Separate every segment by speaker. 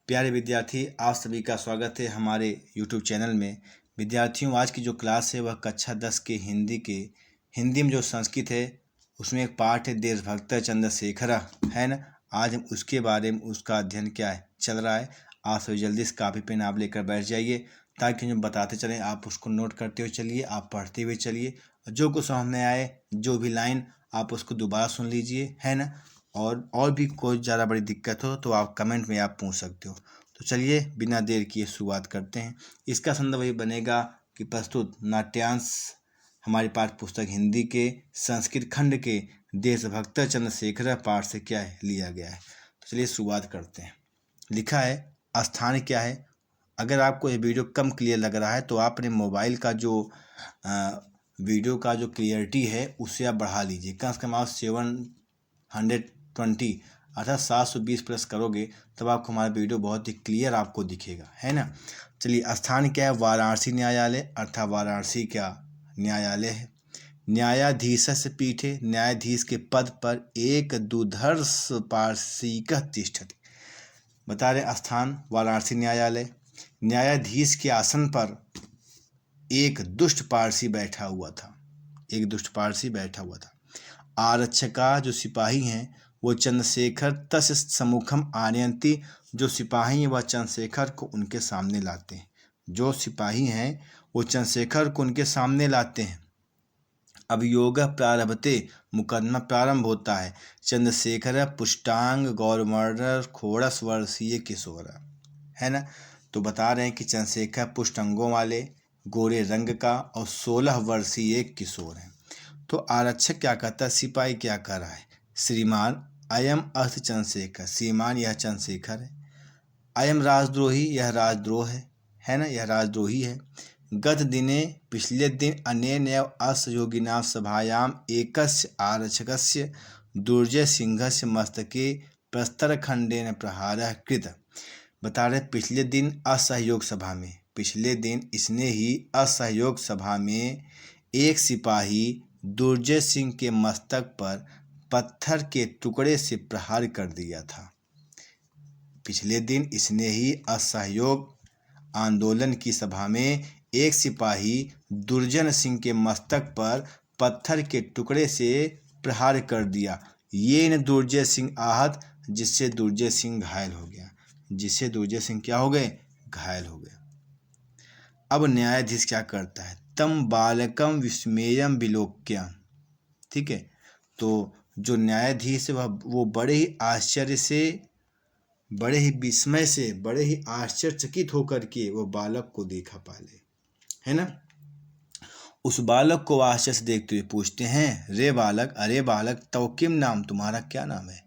Speaker 1: प्यारे विद्यार्थी, आप सभी का स्वागत है हमारे YouTube चैनल में। विद्यार्थियों, आज की जो क्लास है वह कक्षा 10 के हिंदी में जो संस्कृत है उसमें एक पाठ है देशभक्त चंद्रशेखर, है ना। आज हम उसके बारे में उसका अध्ययन क्या है चल रहा है। आप सभी जल्दी से कापी पेन आप लेकर बैठ जाइए ताकि हम बताते चलें, आप उसको नोट करते हुए चलिए, आप पढ़ते हुए चलिए। जो कुछ समझ में आए, जो भी लाइन, आप उसको दोबारा सुन लीजिए, है ना। और भी कोई ज़्यादा बड़ी दिक्कत हो तो आप कमेंट में आप पूछ सकते हो। तो चलिए बिना देर किए शुरुआत करते हैं। इसका संदर्भ वही बनेगा कि प्रस्तुत नाट्यांश हमारी पाठ्य पुस्तक हिंदी के संस्कृत खंड के देशभक्त चंद्रशेखर पाठ से क्या है लिया गया है। तो चलिए शुरुआत करते हैं। लिखा है स्थान क्या है। अगर आपको ये वीडियो कम क्लियर लग रहा है तो आप अपने मोबाइल का जो वीडियो का जो क्लियरिटी है उससे आप बढ़ा लीजिए। कम से कम आप 720 अर्थात 720 प्लस करोगे तब आपको हमारा वीडियो बहुत ही क्लियर आपको दिखेगा, है ना। चलिए, स्थान क्या है। वाराणसी न्यायालय अर्थात वाराणसी क्या न्यायालय है। न्यायाधीशस्य पीठे, न्यायाधीश के पद पर एक दुधर्ष पारसिक तिष्ठति। बता रहे स्थान वाराणसी न्यायालय। न्यायाधीश के आसन पर एक दुष्ट पारसी बैठा हुआ था। आरक्षका जो सिपाही हैं वो चंद्रशेखर तस् सम्मुखम आनयन्ति। जो सिपाही हैं वह चंद्रशेखर को उनके सामने लाते हैं। जो सिपाही हैं वो चंद्रशेखर को उनके सामने लाते हैं। अभियोग प्रारभते, मुकदमा प्रारंभ होता है। चंद्रशेखर पुष्टांग गौरमर्डर खोड़स वर्षीय किशोर, है ना। तो बता रहे हैं कि चंद्रशेखर पुष्ट अंगों वाले, गोरे रंग का और 16 वर्षीय किशोर हैं। तो आरक्षक क्या कहता है, सिपाही क्या कह रहा है। श्रीमान अयम अर्थ चंद्रशेखर, श्रीमान यह चंद्रशेखर है। अयम राजद्रोही, यह राजद्रोह है ना, यह राजद्रोही है। गत दिने, पिछले दिन, अनेन एव असहयोगिनां सभायाम एकस्य आरक्षकस्य दुर्जय सिंहस्य मस्तके प्रस्तरखंडेन प्रहारः कृत। बता रहे पिछले दिन असहयोग सभा में, पिछले दिन इसने ही असहयोग सभा में एक सिपाही दुर्जय सिंह के मस्तक पर पत्थर के टुकड़े से प्रहार कर दिया था। पिछले दिन इसने ही असहयोग आंदोलन की सभा में एक सिपाही दुर्जन सिंह के मस्तक पर पत्थर के टुकड़े से प्रहार कर दिया। ये न दुर्जय सिंह आहत, जिससे दुर्जय सिंह घायल हो गया। जिससे दुर्जय सिंह क्या हो गए, घायल हो गए। अब न्यायाधीश क्या करता है, तम बालकम विस्मेयम विलोक्य। ठीक है, तो जो न्यायाधीश है वो बड़े ही आश्चर्य से, बड़े ही विस्मय से, बड़े ही आश्चर्यचकित होकर के वो बालक को देखा पाले, है ना। उस बालक को आश्चर्य से देखते हुए पूछते हैं, रे बालक, अरे बालक, तो किम नाम, तुम्हारा क्या नाम है।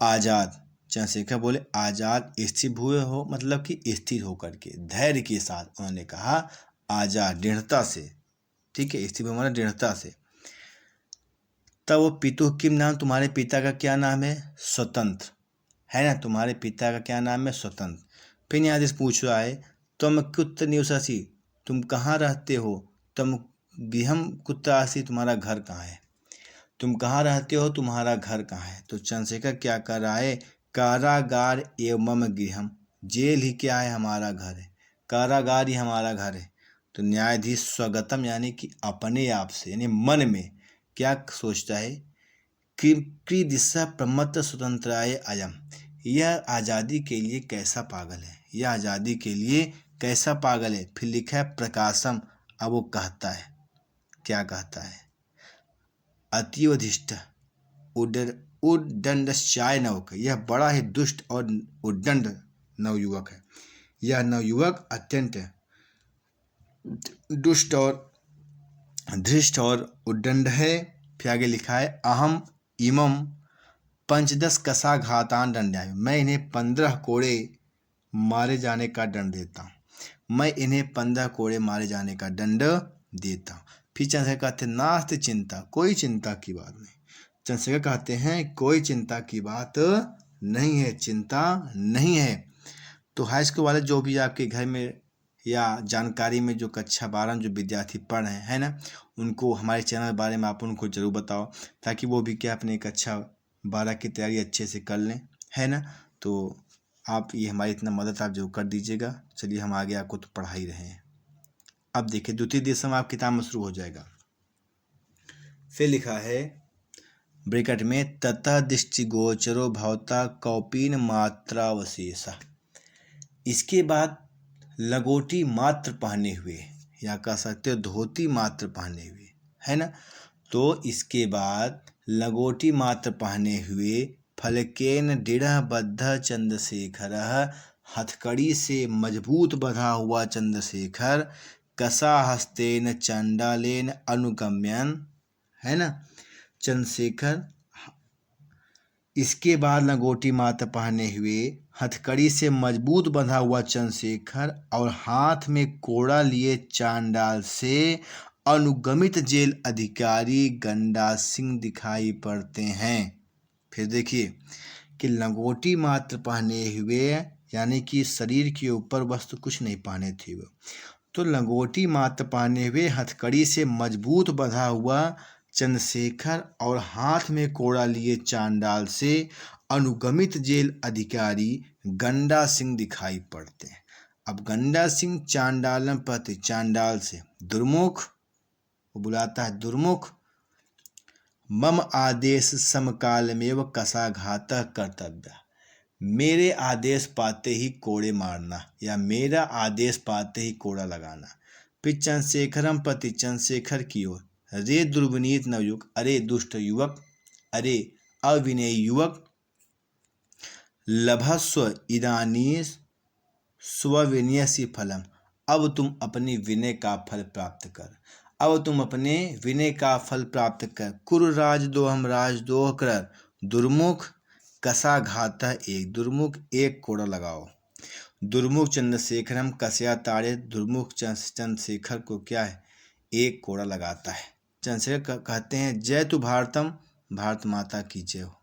Speaker 1: आजाद। चंद्रशेखर बोले, आजाद स्थिर भूय हो, मतलब कि स्थिर होकर के, धैर्य के साथ उन्होंने कहा आजाद, दृढ़ता से। ठीक है, स्थिर भूय दृढ़ता से। तब वो पितु किम नाम, तुम्हारे पिता का क्या नाम है। स्वतंत्र, है ना, तुम्हारे पिता का क्या नाम है, स्वतंत्र। फिर न्यायाधीश पूछ रहा है, तुम कुत्र निवसासी, तुम कहाँ रहते हो। तुम गृहम कुत्र आसी, तुम्हारा घर कहाँ है। तुम कहाँ रहते हो, तुम्हारा घर कहाँ है। तो चंद्रशेखर क्या कर रहा है, कारागार एवं मम गृहम, जेल ही क्या है, हमारा घर है। कारागार ही हमारा घर है। तो न्यायाधीश स्वगतम यानी कि अपने आप से, यानी मन में क्या सोचता है, कि दिशा प्रमत्त स्वतंत्राय अयम, यह आज़ादी के लिए कैसा पागल है, यह आज़ादी के लिए कैसा पागल है। फिर लिखा है प्रकाशम। अब वो कहता है, क्या कहता है, अतिवधिष्ठ उद्दंडश्चाय नवक, यह बड़ा ही दुष्ट और उद्दंड नवयुवक है। यह नवयुवक अत्यंत दुष्ट और धृष्ट और उद्दंड है। फिर आगे लिखा है, अहम इमम 15 कसाघातान दंड्यामि, मैं इन्हें 15 कोड़े मारे जाने का दंड देता हूँ। मैं इन्हें 15 कोड़े मारे जाने का दंड देता हूँ। फिर चंद्रशेखर कहते हैं, नास्ति चिंता, कोई चिंता की बात नहीं। चंद्रशेखर कहते हैं कोई चिंता की बात नहीं है, चिंता नहीं है। तो हाई स्कूल वाले जो भी आपके घर में या जानकारी में जो कक्षा 12 जो विद्यार्थी पढ़ रहे हैं, है ना, उनको हमारे चैनल के बारे में आप उनको ज़रूर बताओ ताकि वो भी क्या अपने कक्षा 12 की तैयारी अच्छे से कर लें, है ना। तो आप ये हमारी इतना मदद आप जो कर दीजिएगा। चलिए हम आगे आपको तो पढ़ा ही रहे हैं। अब देखिए द्वितीय दिशा में आप किताब में शुरू हो जाएगा। फिर लिखा है ब्रैकेट में ततः दृष्टिगोचरो भवता कौपीन मात्रावशेष। इसके बाद लंगोटी मात्र पहने हुए, या कह सकते हो धोती मात्र पहने हुए, है ना। तो इसके बाद लंगोटी मात्र पहने हुए फलकेन दृढ़बद्ध चंद्रशेखर, हथकड़ी से मजबूत बंधा हुआ चंद्रशेखर, कसा हस्तेन चंडालेन अनुगम्यन, है ना। चंद्रशेखर इसके बाद लंगोटी मात्र पहने हुए हथकड़ी से मजबूत बंधा हुआ चंद्रशेखर और हाथ में कोड़ा लिए चांडाल से अनुगमित जेल अधिकारी गंडा सिंह दिखाई पड़ते हैं। फिर देखिए कि लंगोटी मात्र पहने हुए, यानी कि शरीर के ऊपर वस्त्र कुछ नहीं पहने थे वो, तो लंगोटी मात्र पहने हुए हथकड़ी से मजबूत बंधा हुआ चंद्रशेखर और हाथ में कोड़ा लिए चांडाल से अनुगमित जेल अधिकारी गंडा सिंह दिखाई पड़ते हैं। अब गंडा सिंह चांडालन प्रति, चांडाल से दुर्मुख, वो बुलाता है दुर्मुख, मम आदेश समकाल में व कसाघात कर्तव्य, मेरे आदेश पाते ही कोड़े मारना या मेरा आदेश पाते ही कोड़ा लगाना। फिर चंद्रशेखरम प्रति, चंद्रशेखर की ओर, रे दुर्विनीत नवयुग, अरे दुष्ट युवक, अरे अविनयी युवक, लभस्व इदानीं स्वविनयसी फलम, अब तुम अपनी विनय का फल प्राप्त कर, अब तुम अपने विनय का फल प्राप्त कर। कुरु राजदोहम राजदोह कर, दुर्मुख कसाघात, एक दुर्मुख एक कोड़ा लगाओ। दुर्मुख चंद्रशेखरम कसया ताड़े, दुर्मुख चंद्रशेखर को क्या है, एक कोड़ा लगाता है। चंद्रशेखर कहते हैं जय तु भारतम, भारत माता की जय हो।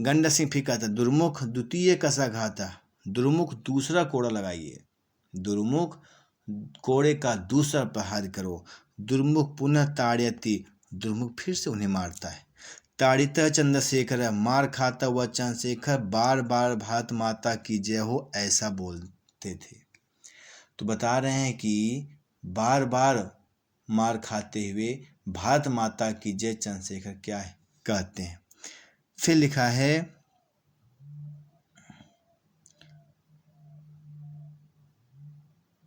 Speaker 1: गंडा सिंह फिर कहता है दुर्मुख द्वितीय कसाघाता, दुर्मुख दूसरा कोड़ा लगाइए, दुर्मुख कोड़े का दूसरा प्रहार करो। दुर्मुख पुनः ताड़यति, दुर्मुख फिर से उन्हें मारता है। ताड़ित चंद्रशेखर, मार खाता हुआ चंद्रशेखर बार बार भारत माता की जय हो ऐसा बोलते थे। तो बता रहे हैं कि बार बार मार खाते हुए भारत माता की जय चंद्रशेखर क्या है कहते हैं। फिर लिखा है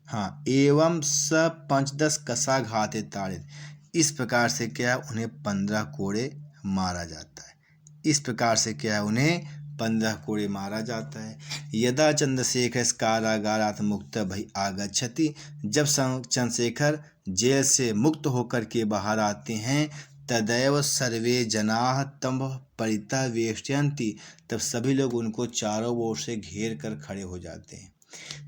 Speaker 1: हाँ, एवं स 5-10 कसाघाते ताड़ित, इस प्रकार से क्या है उन्हें 15 कोड़े मारा जाता है। इस प्रकार से क्या है उन्हें 15 कोड़े मारा जाता है। यदा चंद्रशेखर कारागारात् मुक्त भई आगच्छति, जब चंद्रशेखर जेल से मुक्त होकर के बाहर आते हैं, तदैव सर्वे जनाः तं परितवेष्टयन्ति, तब सभी लोग उनको चारों ओर से घेर कर खड़े हो जाते हैं।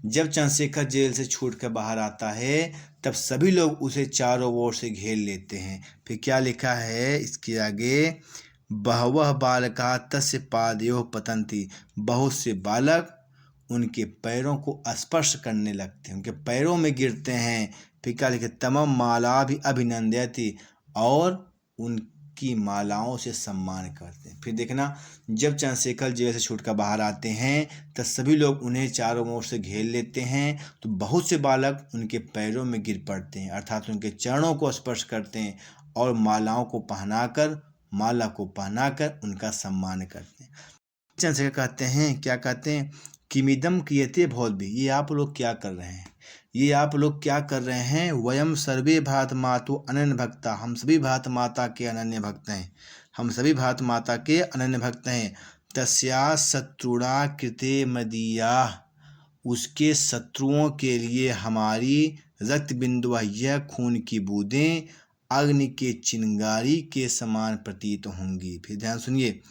Speaker 1: जब चंद्रशेखर जेल से छूट कर बाहर आता है तब सभी लोग उसे चारों ओर से घेर लेते हैं। फिर क्या लिखा है इसके आगे, बहवः बालका तस्य पादयोः पतन्ति, बहुत से बालक उनके पैरों को स्पर्श करने लगते हैं, उनके पैरों में गिरते हैं। फिर क्या लिखे, तमम माला भी अभिनंदयति, और उनकी मालाओं से सम्मान करते हैं। फिर देखना जब चंद्रशेखर जेल से छूटकर बाहर आते हैं तब सभी लोग उन्हें चारों ओर से घेर लेते हैं, तो बहुत से बालक उनके पैरों में गिर पड़ते हैं, अर्थात उनके चरणों को स्पर्श करते हैं और माला को पहनाकर उनका सम्मान करते हैं। चंद्रशेखर कहते हैं, क्या कहते हैं, किमिदम कियते भवद्भिः, ये आप लोग क्या कर रहे हैं, ये आप लोग क्या कर रहे हैं। वयम सर्वे भारत मातु अनन्य भक्ता, हम सभी भारत माता के अनन्य भक्त हैं, हम सभी भारत माता के अनन्य भक्त हैं। तस्या शत्रुणा कृते मदीया, उसके शत्रुओं के लिए हमारी रक्त बिंदु, यह खून की बूंदें अग्नि के चिंगारी के समान प्रतीत होंगी। फिर ध्यान सुनिए,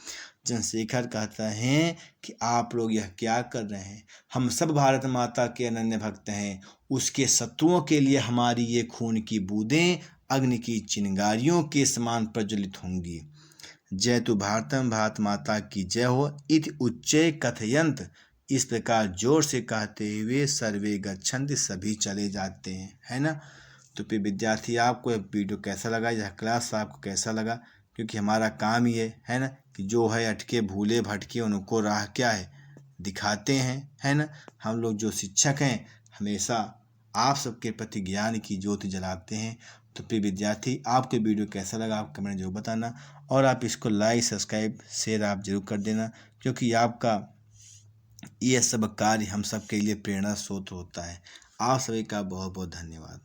Speaker 1: चंद्रशेखर कहता है कि आप लोग यह क्या कर रहे हैं, हम सब भारत माता के अनन्य भक्त हैं, उसके शत्रुओं के लिए हमारी ये खून की बूंदें अग्नि की चिंगारियों के समान प्रज्वलित होंगी। जय तु भारतम, भारत माता की जय हो। इति उच्चै कथयंत, इस प्रकार जोर से कहते हुए सर्वे गच्छन्ति, सभी चले जाते हैं, है ना। तो फिर विद्यार्थी आपको यह वीडियो कैसा लगा, यह क्लास आपको कैसा लगा, क्योंकि हमारा काम ये है ना कि जो है अटके भूले भटके उनको राह क्या है दिखाते हैं, है ना। हम लोग जो शिक्षक हैं हमेशा आप सबके प्रति ज्ञान की ज्योति जलाते हैं। तो प्रिय विद्यार्थी, आपको वीडियो कैसा लगा आप कमेंट जरूर बताना, और आप इसको लाइक सब्सक्राइब शेयर आप जरूर कर देना, क्योंकि आपका ये सब कार्य हम सब के लिए प्रेरणा स्रोत होता है। आप सभी का बहुत बहुत धन्यवाद।